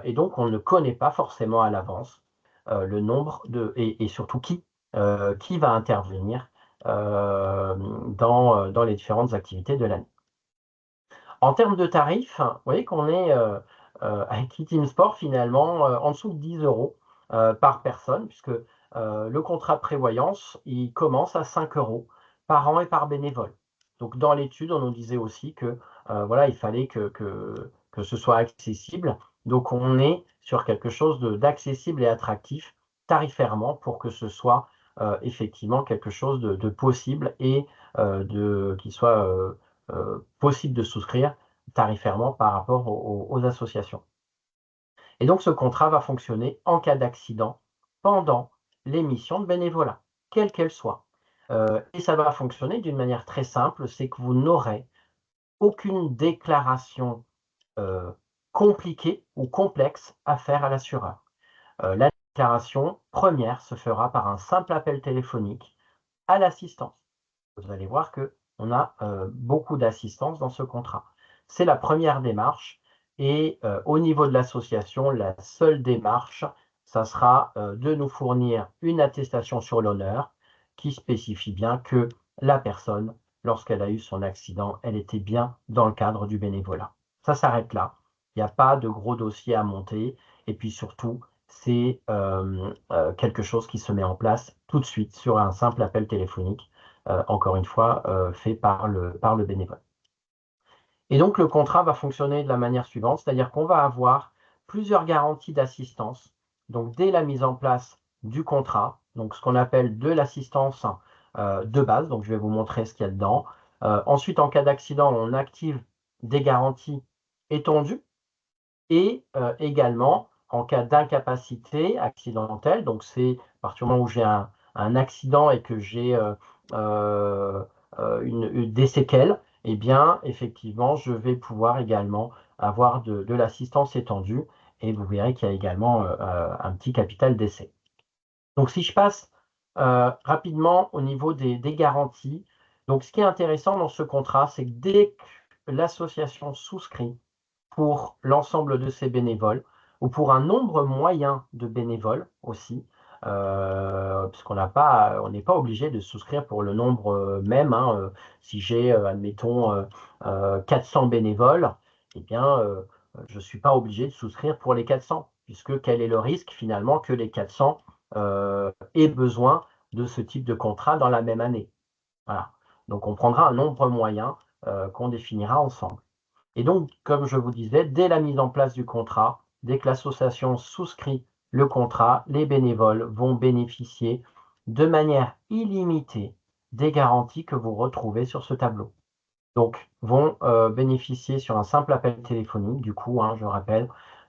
et donc on ne connaît pas forcément à l'avance le nombre et surtout qui va intervenir dans les différentes activités de l'année. En termes de tarifs, vous voyez qu'on est avec Team Sport finalement en dessous de 10 € par personne, puisque le contrat de prévoyance, il commence à 5 € par an et par bénévole. Donc dans l'étude, on nous disait aussi que voilà, il fallait que ce soit accessible. Donc on est sur quelque chose d'accessible et attractif tarifairement pour que ce soit effectivement quelque chose de possible et qui soit possible de souscrire tarifairement par rapport aux associations. Et donc ce contrat va fonctionner en cas d'accident pendant les missions de bénévolat, quelle qu'elle soit. Et ça va fonctionner d'une manière très simple, c'est que vous n'aurez aucune déclaration compliquée ou complexe à faire à l'assureur. La déclaration première se fera par un simple appel téléphonique à l'assistance. Vous allez voir qu'on a beaucoup d'assistance dans ce contrat. C'est la première démarche et au niveau de l'association, la seule démarche, ça sera de nous fournir une attestation sur l'honneur qui spécifie bien que la personne, lorsqu'elle a eu son accident, elle était bien dans le cadre du bénévolat. Ça s'arrête là. Il n'y a pas de gros dossier à monter et puis surtout, c'est quelque chose qui se met en place tout de suite sur un simple appel téléphonique, encore une fois, fait par le bénévole. Et donc, le contrat va fonctionner de la manière suivante, c'est-à-dire qu'on va avoir plusieurs garanties d'assistance. Donc, dès la mise en place du contrat, donc ce qu'on appelle de l'assistance de base, donc je vais vous montrer ce qu'il y a dedans. Ensuite, en cas d'accident, on active des garanties étendues et également en cas d'incapacité accidentelle, donc c'est à partir du moment où j'ai un accident et que j'ai des séquelles, eh bien, effectivement, je vais pouvoir également avoir de l'assistance étendue et vous verrez qu'il y a également un petit capital d'essai. Donc, si je passe rapidement au niveau des garanties, donc ce qui est intéressant dans ce contrat, c'est que dès que l'association souscrit pour l'ensemble de ses bénévoles ou pour un nombre moyen de bénévoles aussi, puisqu'on n'est pas obligé de souscrire pour le nombre même. Si j'ai, admettons, 400 bénévoles, eh bien, je ne suis pas obligé de souscrire pour les 400, puisque quel est le risque finalement que les 400 aient besoin de ce type de contrat dans la même année. Voilà. Donc on prendra un nombre moyen qu'on définira ensemble. Et donc, comme je vous disais, dès la mise en place du contrat, dès que l'association souscrit le contrat, les bénévoles vont bénéficier de manière illimitée des garanties que vous retrouvez sur ce tableau. Donc, vont bénéficier sur un simple appel téléphonique, du coup, je rappelle,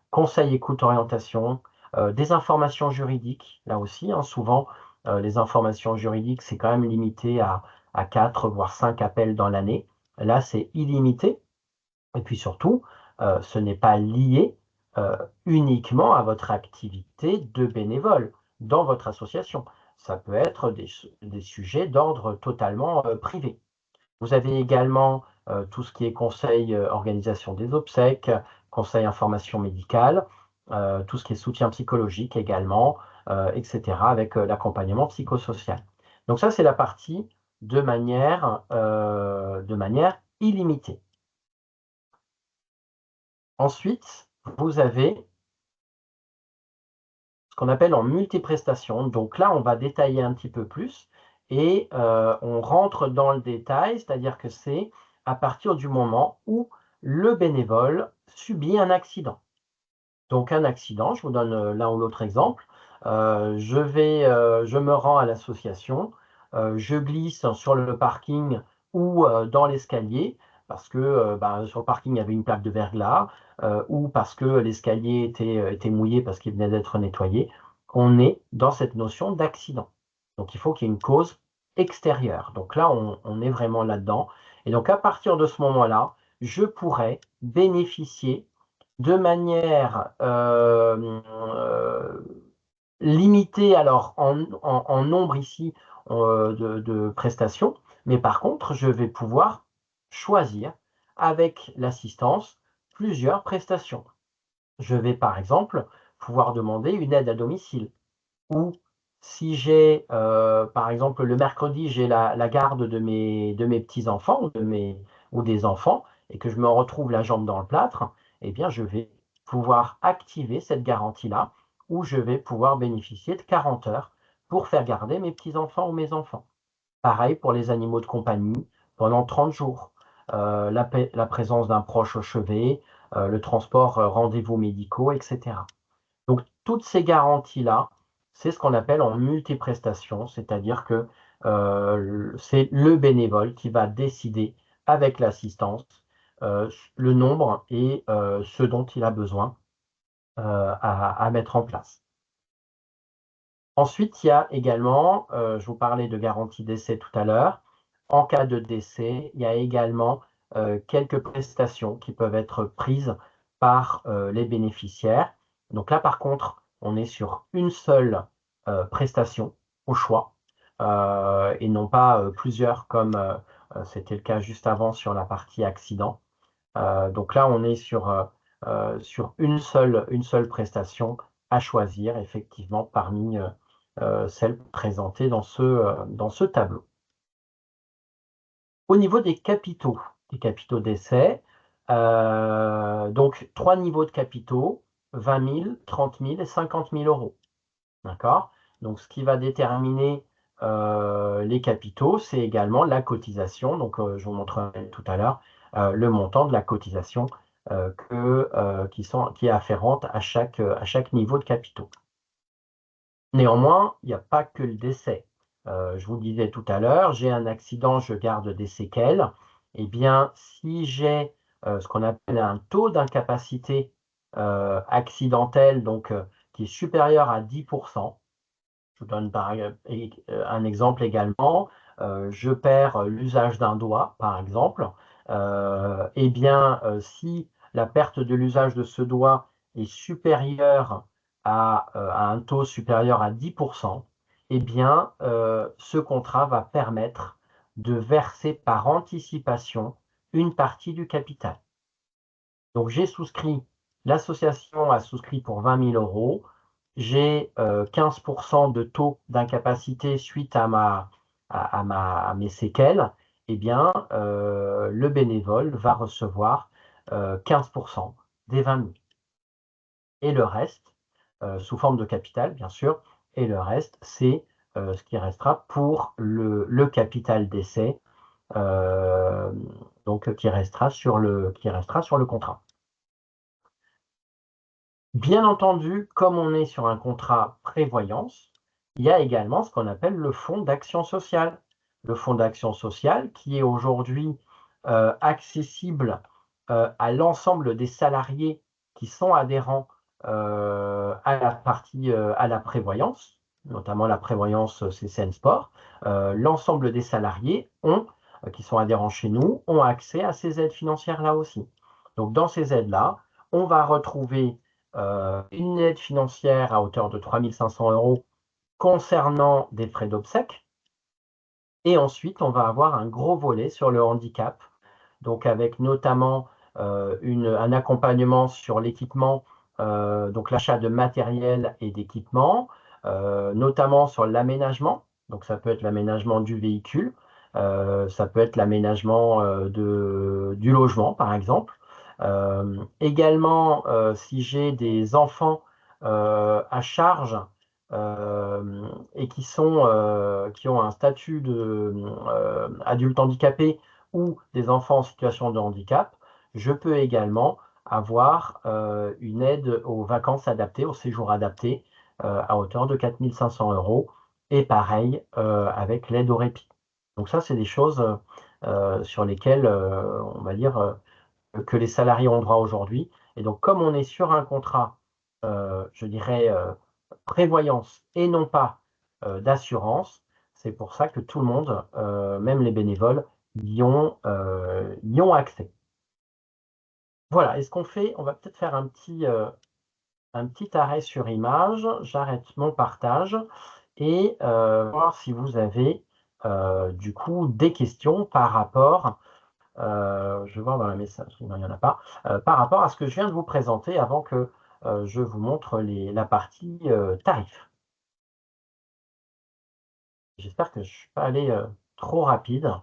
conseil, écoute, orientation, des informations juridiques, là aussi, souvent, les informations juridiques, c'est quand même limité à 4, voire 5 appels dans l'année. Là, c'est illimité. Et puis surtout, ce n'est pas lié uniquement à votre activité de bénévole dans votre association. Ça peut être des sujets d'ordre totalement privé. Vous avez également tout ce qui est conseil organisation des obsèques, conseil information médicale, tout ce qui est soutien psychologique également, etc., avec l'accompagnement psychosocial. Donc ça, c'est la partie de manière illimitée. Ensuite, vous avez ce qu'on appelle en multiprestation. Donc là, on va détailler un petit peu plus et on rentre dans le détail, c'est-à-dire que c'est à partir du moment où le bénévole subit un accident. Donc un accident, je vous donne l'un ou l'autre exemple. Je me rends à l'association, je glisse sur le parking ou dans l'escalier parce que sur le parking, il y avait une plaque de verglas ou parce que l'escalier était mouillé parce qu'il venait d'être nettoyé. On est dans cette notion d'accident. Donc il faut qu'il y ait une cause extérieure. Donc là, on est vraiment là-dedans. Et donc à partir de ce moment-là, je pourrais bénéficier de manière limitée, alors en nombre ici de prestations, mais par contre, je vais pouvoir choisir avec l'assistance plusieurs prestations. Je vais par exemple pouvoir demander une aide à domicile ou si j'ai, par exemple, le mercredi, j'ai la garde de mes petits-enfants ou des enfants et que je me retrouve la jambe dans le plâtre, eh bien, je vais pouvoir activer cette garantie-là où je vais pouvoir bénéficier de 40 heures pour faire garder mes petits-enfants ou mes enfants. Pareil pour les animaux de compagnie pendant 30 jours. La présence d'un proche au chevet, le transport, rendez-vous médicaux, etc. Donc, toutes ces garanties-là, c'est ce qu'on appelle en multiprestation, c'est-à-dire que c'est le bénévole qui va décider avec l'assistance le nombre et ce dont il a besoin à mettre en place. Ensuite, il y a également, je vous parlais de garantie d'essai tout à l'heure, en cas de décès, il y a également quelques prestations qui peuvent être prises par les bénéficiaires. Donc là, par contre, on est sur une seule prestation au choix et non pas plusieurs comme c'était le cas juste avant sur la partie accident. Donc là, on est sur une seule prestation à choisir effectivement parmi celles présentées dans ce tableau. Au niveau des capitaux d'essai, donc 3 niveaux de capitaux, 20 000, 30 000 et 50 000 euros. D'accord? Donc, ce qui va déterminer les capitaux, c'est également la cotisation. Donc, je vous montrerai tout à l'heure le montant de la cotisation qui est afférente à chaque niveau de capitaux. Néanmoins, il n'y a pas que le décès. Je vous le disais tout à l'heure, j'ai un accident, je garde des séquelles. Eh bien, si j'ai ce qu'on appelle un taux d'incapacité accidentelle, donc qui est supérieur à 10%, je vous donne un exemple également. Je perds l'usage d'un doigt, par exemple. Eh bien, si la perte de l'usage de ce doigt est supérieure à un taux supérieur à 10%, eh bien, ce contrat va permettre de verser par anticipation une partie du capital. Donc, l'association a souscrit pour 20 000 euros. J'ai 15% de taux d'incapacité suite à mes séquelles. Eh bien, le bénévole va recevoir 15% des 20 000. Et le reste, sous forme de capital, bien sûr, et le reste, c'est ce qui restera pour le capital d'essai, donc qui restera sur le contrat. Bien entendu, comme on est sur un contrat prévoyance, il y a également ce qu'on appelle le fonds d'action sociale. Le fonds d'action sociale qui est aujourd'hui accessible à l'ensemble des salariés qui sont adhérents à la prévoyance, notamment la prévoyance CCN Sport. L'ensemble des salariés qui sont adhérents chez nous ont accès à ces aides financières-là aussi. Donc dans ces aides-là, on va retrouver une aide financière à hauteur de 3 500 € concernant des frais d'obsèques. Et ensuite, on va avoir un gros volet sur le handicap, donc avec notamment un accompagnement sur l'équipement, donc l'achat de matériel et d'équipement, notamment sur l'aménagement. Donc ça peut être l'aménagement du véhicule, ça peut être l'aménagement du logement, par exemple. Également, si j'ai des enfants à charge et qui ont un statut d'adulte handicapé ou des enfants en situation de handicap, je peux également avoir une aide aux vacances adaptées, au séjour adapté, à hauteur de 4 500 €, et pareil avec l'aide au répit. Donc ça, c'est des choses sur lesquelles, on va dire, que les salariés ont droit aujourd'hui. Et donc, comme on est sur un contrat, je dirais, prévoyance et non pas d'assurance, c'est pour ça que tout le monde, même les bénévoles, y ont accès. Voilà, est-ce qu'on va peut-être faire un petit arrêt sur image, j'arrête mon partage et voir si vous avez du coup des questions par rapport, je vais voir dans la messagerie, non, il n'y en a pas, par rapport à ce que je viens de vous présenter avant que je vous montre la partie tarif. J'espère que je ne suis pas allé trop rapide.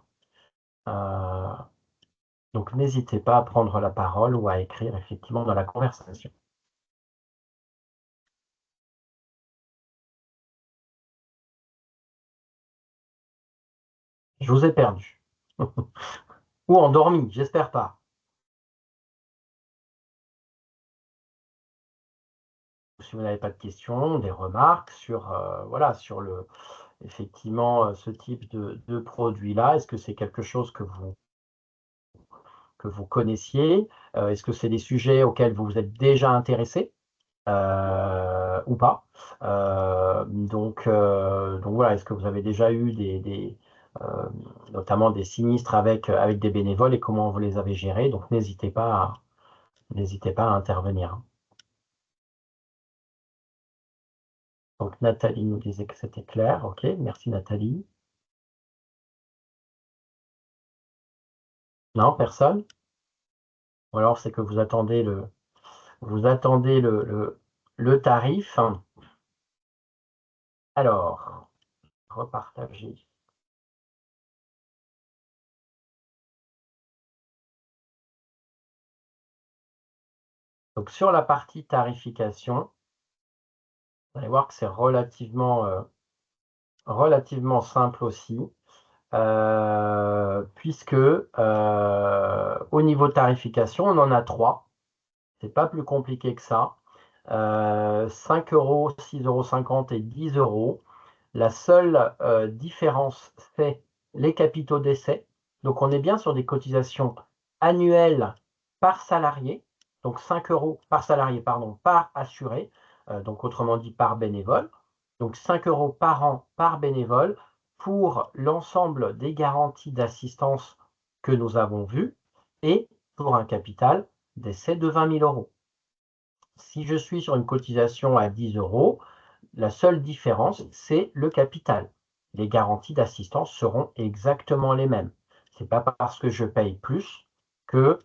Donc n'hésitez pas à prendre la parole ou à écrire effectivement dans la conversation. Je vous ai perdu. Ou endormi, j'espère pas. Si vous n'avez pas de questions, des remarques sur, voilà, sur effectivement ce type de produit-là, est-ce que c'est quelque chose que vous connaissiez? Est-ce que c'est des sujets auxquels vous vous êtes déjà intéressé ou pas? Donc voilà, est-ce que vous avez déjà eu notamment des sinistres avec des bénévoles et comment vous les avez gérés? Donc n'hésitez pas à intervenir. Donc Nathalie nous disait que c'était clair. OK, merci Nathalie. Non, personne? Ou alors c'est que vous attendez le tarif. Alors, repartager. Donc sur la partie tarification, vous allez voir que c'est relativement simple aussi, puisque au niveau de tarification, on en a 3. C'est pas plus compliqué que ça. 5 €, 6,50 € et 10 €. La seule différence, c'est les capitaux d'essai. Donc on est bien sur des cotisations annuelles par salarié, donc 5 € par salarié, pardon, par assuré, donc autrement dit par bénévole. Donc 5 € par an par bénévole pour l'ensemble des garanties d'assistance que nous avons vues et pour un capital d'essai de 20 000 €. Si je suis sur une cotisation à 10 €, la seule différence, c'est le capital. Les garanties d'assistance seront exactement les mêmes. Ce n'est pas parce que je paye plus que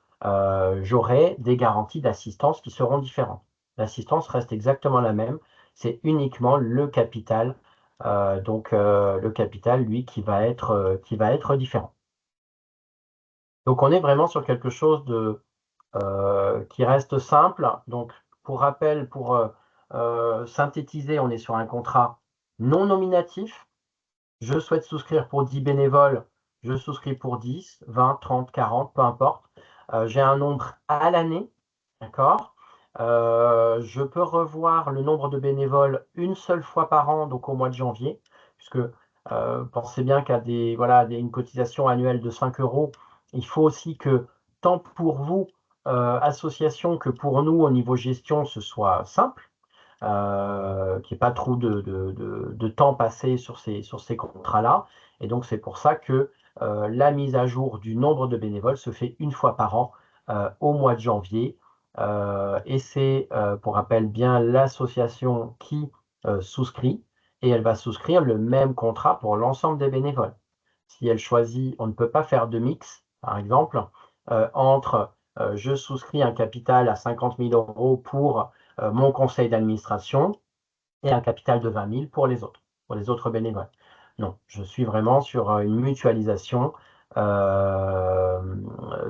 j'aurai des garanties d'assistance qui seront différentes. L'assistance reste exactement la même. C'est uniquement le capital, le capital, lui, qui va être différent. Donc, on est vraiment sur quelque chose qui reste simple. Donc, pour rappel, pour synthétiser, on est sur un contrat non nominatif. Je souhaite souscrire pour 10 bénévoles, je souscris pour 10, 20, 30, 40, peu importe. J'ai un nombre à l'année, d'accord? Je peux revoir le nombre de bénévoles une seule fois par an, donc au mois de janvier, puisque pensez bien qu'à une cotisation annuelle de 5 €, il faut aussi que, tant pour vous, association, que pour nous, au niveau gestion, ce soit simple, qu'il n'y ait pas trop de temps passé sur ces contrats-là. Et donc, c'est pour ça que la mise à jour du nombre de bénévoles se fait une fois par an, au mois de janvier. Et c'est, pour rappel, bien l'association qui souscrit, et elle va souscrire le même contrat pour l'ensemble des bénévoles. Si elle choisit, on ne peut pas faire de mix, par exemple, entre je souscris un capital à 50 000 € pour mon conseil d'administration et un capital de 20 000 pour les autres bénévoles. Non, je suis vraiment sur une mutualisation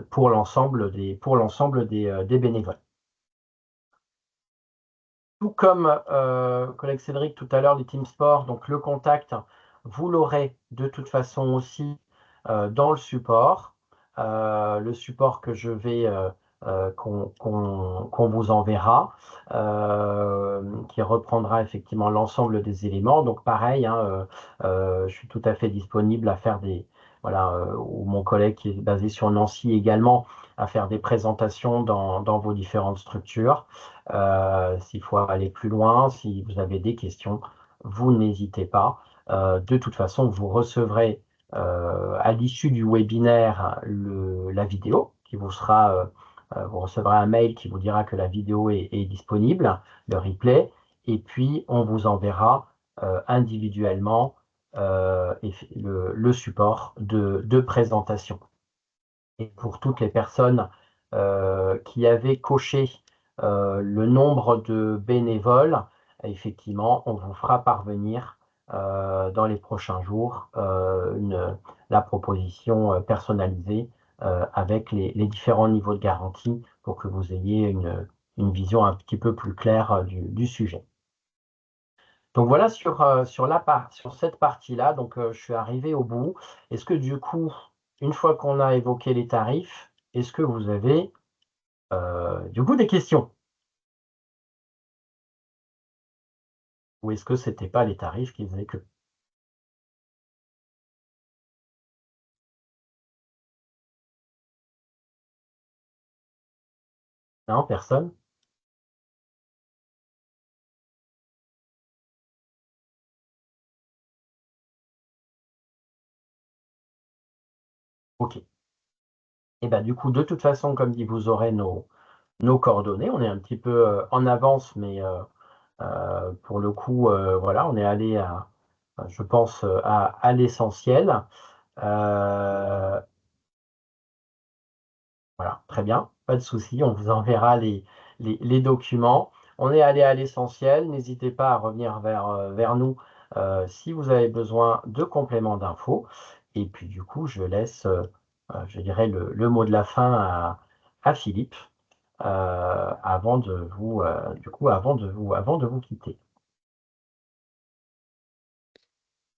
pour l'ensemble des bénévoles. Tout comme collègue Cédric tout à l'heure du Team Sport, donc le contact, vous l'aurez de toute façon aussi dans le support que je vais qu'on vous enverra, qui reprendra effectivement l'ensemble des éléments. Donc pareil, hein, je suis tout à fait disponible à faire ou mon collègue qui est basé sur Nancy également, à faire des présentations dans vos différentes structures. S'il faut aller plus loin, si vous avez des questions, vous n'hésitez pas. De toute façon, vous recevrez à l'issue du webinaire la vidéo qui vous sera, vous recevrez un mail qui vous dira que la vidéo est disponible, le replay, et puis on vous enverra individuellement le support de présentation. Et pour toutes les personnes qui avaient coché le nombre de bénévoles, effectivement, on vous fera parvenir dans les prochains jours la proposition personnalisée avec les différents niveaux de garantie pour que vous ayez une vision un petit peu plus claire du sujet. Donc voilà sur cette partie-là, donc je suis arrivé au bout. Est-ce que du coup, une fois qu'on a évoqué les tarifs, est-ce que vous avez du coup des questions? Ou est-ce que c'était pas les tarifs qui faisaient que? Non, personne? Ok. Et ben du coup, de toute façon, comme dit, vous aurez nos coordonnées. On est un petit peu en avance, mais pour le coup, voilà, on est allé je pense, à l'essentiel. Voilà, très bien, pas de souci, on vous enverra les documents. On est allé à l'essentiel, n'hésitez pas à revenir vers nous si vous avez besoin de compléments d'infos. Et puis du coup, je laisse, je dirais, le mot de la fin à Philippe avant de vous quitter.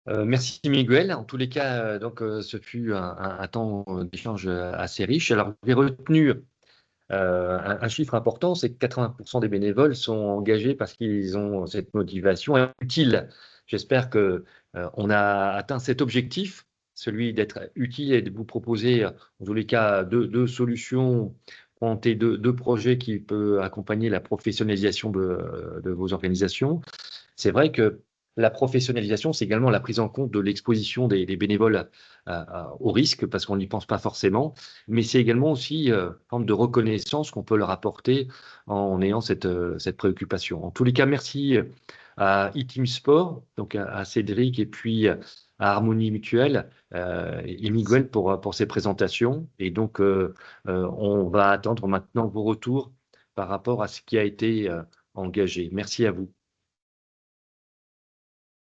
Merci Miguel. En tous les cas, ce fut un temps d'échange assez riche. Alors, j'ai retenu un chiffre important, c'est que 80% des bénévoles sont engagés parce qu'ils ont cette motivation utile. J'espère que on a atteint cet objectif, celui d'être utile et de vous proposer, en tous les cas, deux solutions, présenter deux projets qui peuvent accompagner la professionnalisation de vos organisations. C'est vrai que la professionnalisation, c'est également la prise en compte de l'exposition des bénévoles au risque, parce qu'on n'y pense pas forcément, mais c'est également aussi une forme de reconnaissance qu'on peut leur apporter en ayant cette préoccupation. En tous les cas, merci à e-Team Sport, donc à Cédric et puis à Harmonie Mutuelle et Miguel pour ces présentations. Et donc, on va attendre maintenant vos retours par rapport à ce qui a été engagé. Merci à vous.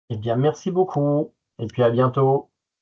Eh bien, merci beaucoup, et puis à bientôt.